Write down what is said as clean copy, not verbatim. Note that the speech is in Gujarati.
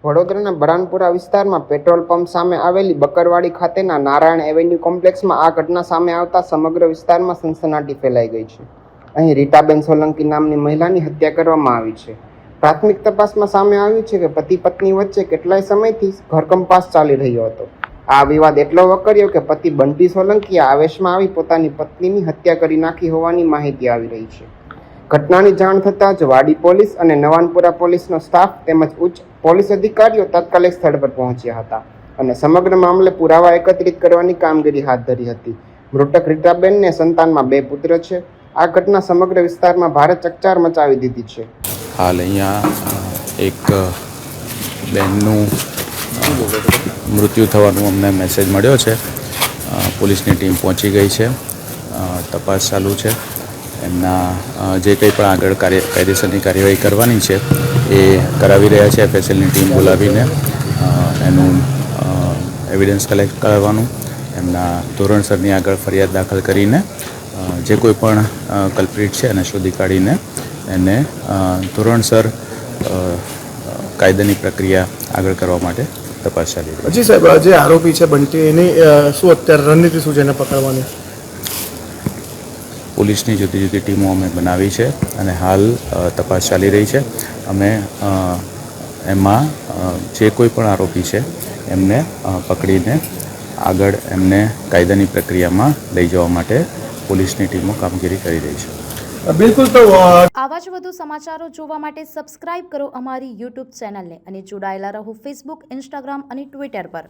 વડોદરાના બરાનપુરા વિસ્તારમાં પેટ્રોલ પંપ સામે આવેલી બકરવાડી ખાતેના નારાયણ એવન્યુ કોમ્પ્લેક્સમાં આ ઘટના સામે આવતા સમગ્ર વિસ્તારમાં સનસનાટી ફેલાઈ ગઈ છે. અહીં રીટાબેન સોલંકી નામની મહિલાની હત્યા કરવામાં આવી છે. પ્રાથમિક તપાસમાં સામે આવ્યું છે કે પતિ પત્ની વચ્ચે કેટલાય સમયથી ઘરકંપાસ ચાલી રહ્યો હતો. આ વિવાદ એટલો વકર્યો કે પતિ બંટી સોલંકીએ આવેશમાં આવી પોતાની પત્નીની હત્યા કરી નાખી હોવાની માહિતી આવી રહી છે. ઘટનાની જાણ થતાં જ વાડી પોલીસ અને નવાનપુરા પોલીસનો સ્ટાફ તેમજ ઉચ્ચ પોલીસ અધિકારીઓ તાત્કાલિક સ્થળ પર પહોંચ્યા હતા અને સમગ્ર મામલે પુરાવા એકત્રિત કરવાની કામગીરી હાથ ધરી હતી. મૃતક રીટાબેનને સંતાનમાં 2 પુત્ર છે. આ ઘટના સમગ્ર વિસ્તારમાં ભારે ચકચાર મચાવી દીધી છે. હાલ અહીંયા એક બેનનું મૃત્યુ થવાનું અમને મેસેજ મળ્યો છે. પોલીસની ટીમ પહોંચી ગઈ છે. તપાસ ચાલુ છે. એમના જે કંઈ પણ આગળ કાયદેસરની કાર્યવાહી કરવાની છે એ કરાવી રહ્યા છે. એફએસએલની ટીમ બોલાવીને એનું એવિડન્સ કલેક્ટ કરવાનું, એમના ધોરણસરની આગળ ફરિયાદ દાખલ કરીને જે કોઈ પણ કલ્પ્રિટ છે એને શોધી કાઢીને એને ધોરણસર કાયદાની પ્રક્રિયા આગળ કરવા માટે તપાસ ચાલી રહી છે. જી સાહેબ, જે આરોપી છે બંટી, એની શું અત્યારે રણનીતિ શું છે એને પકડવાની? પોલીસની જુદી જુદી ટીમો અમે બનાવી છે અને હાલ તપાસ ચાલી રહી છે. અમે એમાં જે કોઈ પણ આરોપી છે એમને પકડીને આગળ એમને કાયદાની પ્રક્રિયામાં લઈ જવા માટે પોલીસની ટીમો કામગીરી કરી રહી છે. બિલકુલ. તો આવા જ વધુ સમાચારો જોવા માટે સબસ્ક્રાઇબ કરો અમારી YouTube ચેનલને અને જોડાયેલા રહો Facebook, Instagram અને Twitter પર.